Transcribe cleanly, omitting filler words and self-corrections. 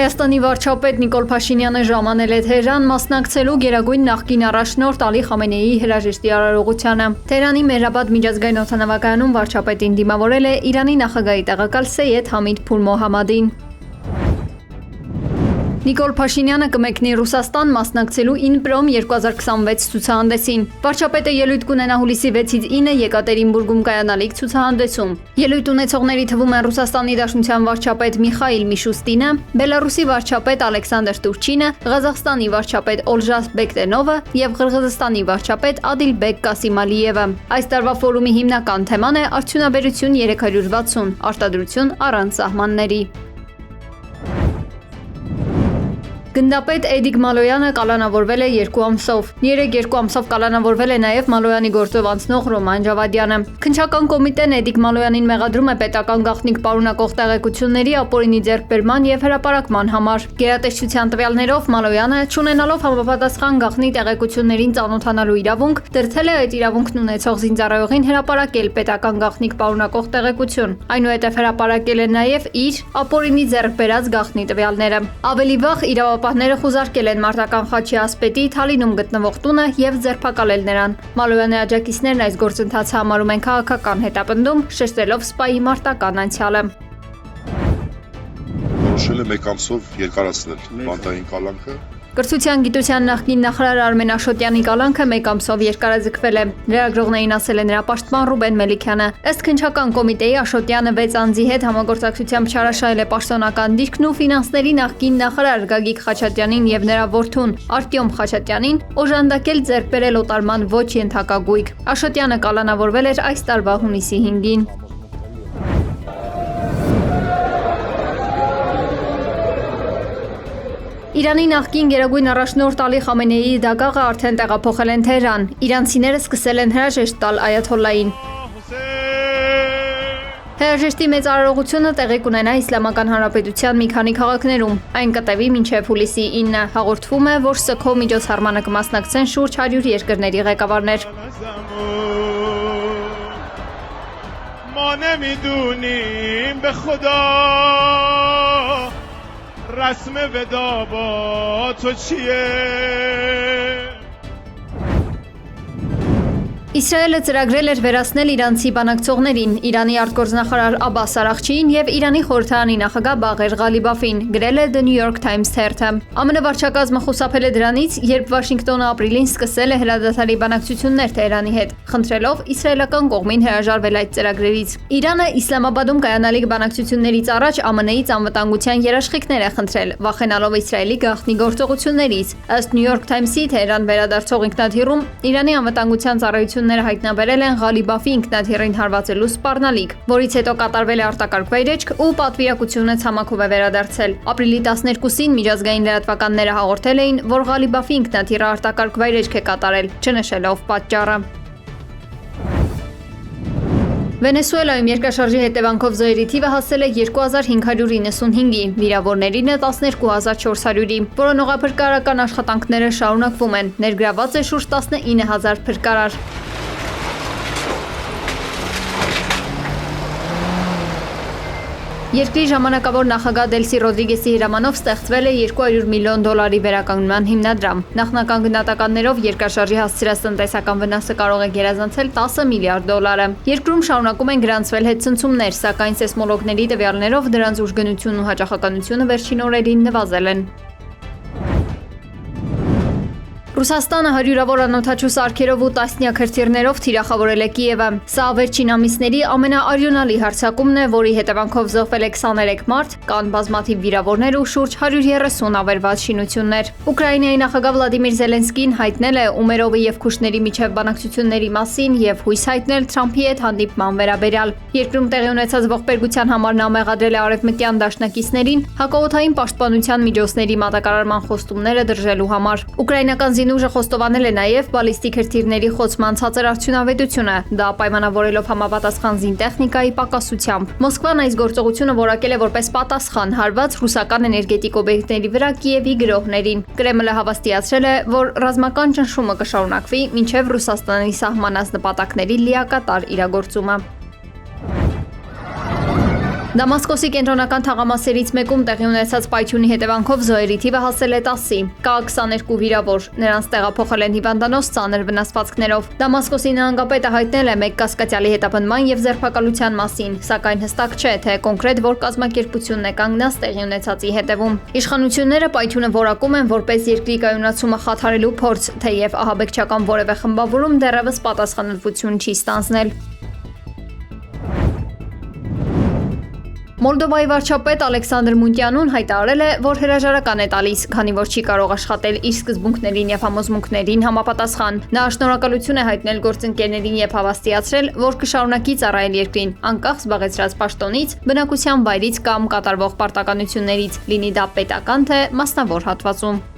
Հայաստանի վարչապետ Նիկոլ Փաշինյանը ժամանել է Թեհրան մասնակցելու գերագույն նախկին առաջնորդ Ալի Խամենեիի հրաժեշտի արարողությանը։ Թեհրանի Մեհրաբադ միջազգային օդանավակայանում վարչապետին դիմավորել է Իրանի նախագահի տեղակալ Սեյեդ Համիդ Փուր Մոհամմադին։ Նիկոլ Փաշինյանը կմեկնի Ռուսաստան մասնակցելու Ինպրոմ 2026 ցուցահանդեսին։ Վարչապետը ելույթ կունենա հուլիսի 6-ից 9 Եկատերինբուրգում կայանալիք ցուցահանդեսում։ Ելույթ ունեցողների թվում են Ռուսաստանի Դաշնության վարչապետ Միխայիլ Միշուստինը, Բելարուսի վարչապետ Ալեքսանդր Տուրչինը, Ղազախստանի վարչապետ Օլժաս Բեկտենովը եւ Ղրղըզստանի վարչապետ Ադիլբեկ Կասիմալիևը։ Այս տարվա ֆորումի հիմնական թեման է արդյունաբերություն 360, արտադրություն առանց սահմանների։ Գնդապետ Էդիկ Մալոյանը կալանավորվել է 2 ամսով։ 3 ամսով կալանավորվել է նաև Մալոյանի գործով անցնող Ռոման Ջավադյանը։ Քննչական կոմիտեն Էդիկ Մալոյանին մեղադրում է պետական գաղտնիք պարունակող տեղեկությունների ապօրինի ձեռքբերման եւ հրապարակման համար։ Գերատեսչության տվյալներով Մալոյանը, չունենալով համապատասխան գաղտնի տեղեկություններին ծանոթանալու իրավունք, դրդել է այդ իրավունքն ունեցող զինծառայողին հրապարակել պետական գաղտնիք պարունակող տեղեկություն։ Այնուհետև հրապարակել է նաև իր ապօրինի ձեռքբերած գաղտնի տվյալները։ Ավելի վաղ Պահները խուզարկել են մարտական խաչի ասպետի Թալինում գտնվող տունը եւ ձերբակալել նրան։ Մալոյանի աջակիցներն այս գործընթացը համարում են քաղաքական հետապնդում, շեշտելով սպայի մարտական անցյալը։ Որոշել է 1 ամսով երկարացնել բանտային կալանքը։ Կրթության գիտության նախկին նախարար Արմեն Աշոտյանի կալանքը 1 ամսով երկարաձգվել է։ Լրագրողներին ասել է նրա պաշտպան Ռուբեն Մելիքյանը։ Ըստ քննչական կոմիտեի Աշոտյանը 6 անձի հետ համագործակցությամբ չարաշահել է պաշտոնական դիրքն ու ֆինանսների նախկին նախարար Գագիկ Խաչատյանին եւ նրա որդուն Արտյոմ Խաչատյանին օժանդակել ձեռք բերել օտարման ոչ ենթակագույք։ Աշոտյանը կալանավորվել էր այս տարվա հունիսի 5-ին։ Իրանի նախկին գերագույն առաջնորդ Ալի Խամենեիի դագաղը արդեն տեղափոխել են Թեհրան։ Իրանցիները սկսել են հրաժեշտ տալ Այաթոլլային։ Հրաժեշտի մեծ արարողությունը տեղի կունենա Իսլամական Հանրապետության մի քանի քաղաքներում։ Այն կտևի մինչև հուլիսի 9։ Հաղորդվում է, որ ՍՔՕ միջոցառմանը կմասնակցեն շուրջ 100 երկրների ղեկավարներ։ رسم ودا با تو چیه Իսրայելը ծրագրել էր վերացնել իրանցի բանակցողներին, Իրանի արտգործնախարար Աբաս Արաղչիին եւ Իրանի խորհրդարանի նախագահ Բաղեր Ղալիբաֆին, գրել է The New York Times թերթը։ ԱՄՆ վարչակազմը խուսափել է դրանից, երբ Վաշինգտոնը ապրիլին սկսել է հրադադարի բանակցություններ Թեհրանի հետ, խնդրելով իսրայելական կողմին հրաժարվել այդ ծրագրերից։ Իրանը Իսլամաբադում կայանալիք բանակցություններից առաջ ԱՄՆ-ից անվտանգության երաշխիքներ է խնդրել, վախենալով Իսրայելի գաղտնի գործողություններից։ Ըստ New York Times-ի Թեհրան վերադարձող ինքնաթիռում Իրանի անվտանգության ծառայությունները հայտնաբերել են Ղալիբաֆի ինքնաթիռին հարվածելու սպառնալիք, որից հետո կատարվել է արտակարգ վայրեջք ու պատվիրակությունը ցամաքով է վերադարձել։ Ապրիլի 12-ին միջազգային լրատվականները հաղորդել էին, որ Ղալիբաֆի ինքնաթիռը արտակարգ վայրեջք է կատարել, չնշելով պատճառը։ Վենեսուելայում երկրաշարժի հետևանքով զոհերի թիվը հասել է 2595-ի, վիրավորներինը 12400-ի։ Որոնողափրկարարական աշխատանքները շարունակվում են, ներգրաված է շուրջ 19000 փրկարար։ Երկրի ժամանակավոր նախագահ Դելսի Ռոդրիգեսի հրամանով ստեղծվել է $200 միլիոն վերականգնման հիմնադրամ։ Նախնական գնահատականներով երկրաշարժի հասցրած տնտեսական վնասը կարող է գերազանցել $10 միլիարդ։ Երկրում շարունակում են գրանցվել հետցնցումներ, սակայն սեյսմոլոգների տվյալներով դրանց ուժգնությունն ու հաճախականությունը վերջին օրերին նվազել են։ Ռուսաստանը հարյուրավոր անօդաչու սարքերով ու տասնյակ հրթիռներով թիրախավորել է Կիևը։ Սա վերջին ամիսների ամենաարյունալի հարձակումն է, որի հետևանքով զոհվել է 23 մարդ, կան բազմաթիվ վիրավորներ ու շուրջ 130 ավերված շինություններ։ Ուկրաինայի նախագահ Վլադիմիր Զելենսկին հայտնել է Ումերովի եւ Քուշների միջև բանակցությունների մասին եւ հույս հայտնել Թրամփի հետ հանդիպման վերաբերյալ։ Երկրում տեղի ունեցած ողբերգության համար նա մեղադրել է արևմտյան դաշնակիցներին հակաօդային պաշտպանության միջոցների մատակարարման խոստումները դրժելու համար։ Ուկրաինական Զինուժը խոստովանել է նաև բալիստիկ հրթիռների խոցման ցածր արդյունավետությունը, դա պայմանավորելով համապատասխան զինտեխնիկայի պակասությամբ։ Մոսկվան այս գործողությունը որակել է որպես պատասխան հարված ռուսական էներգետիկ օբյեկտների վրա Կիևի գրոհներին։ Կրեմլը հավաստիացրել է, որ ռազմական ճնշումը կշարունակվի մինչև Ռուսաստանի սահմանած նպատակների լիակատար իրագործումը։ Դամասկոսի կենտրոնական թաղամասերից մեկում տեղի ունեցած պայթյունի հետևանքով զոհերի թիվը հասել է 10-ի, կա 22 վիրավոր, նրանց տեղափոխել են հիվանդանոց ծանր վնասվածքներով։ Դամասկոսի նահանգապետը հայտնել է մեկ կասկածյալի հետապնդման եւ ձերբակալության մասին, սակայն հստակ չէ, թե կոնկրետ որ կազմակերպությունն է կանգնած տեղի ունեցածի հետևում։ Իշխանությունները պայթյունը որակում են որպես երկրի կայունացումը խաթարելու փորձ, թեև ահաբեկչական որևէ խմբավորում դեռևս պատասխանատվություն չի ստանձնել։ Մոլդովայի վարչապետ Ալեքսանդր Մունտյանուն հայտարարել է, որ հրաժարական է տալիս, քանի որ չի կարող աշխատել իր սկզբունքներին եւ համոզմունքներին համապատասխան։ Նա շնորհակալություն է հայտնել գործընկերներին եւ հավաստիացրել, որ կշարունակի ծառայել երկրին, անկախ զբաղեցրած պաշտոնից, բնակության վայրից կամ կատարվող պարտականություններից, լինի դա պետական թե մասնավոր հատվածում։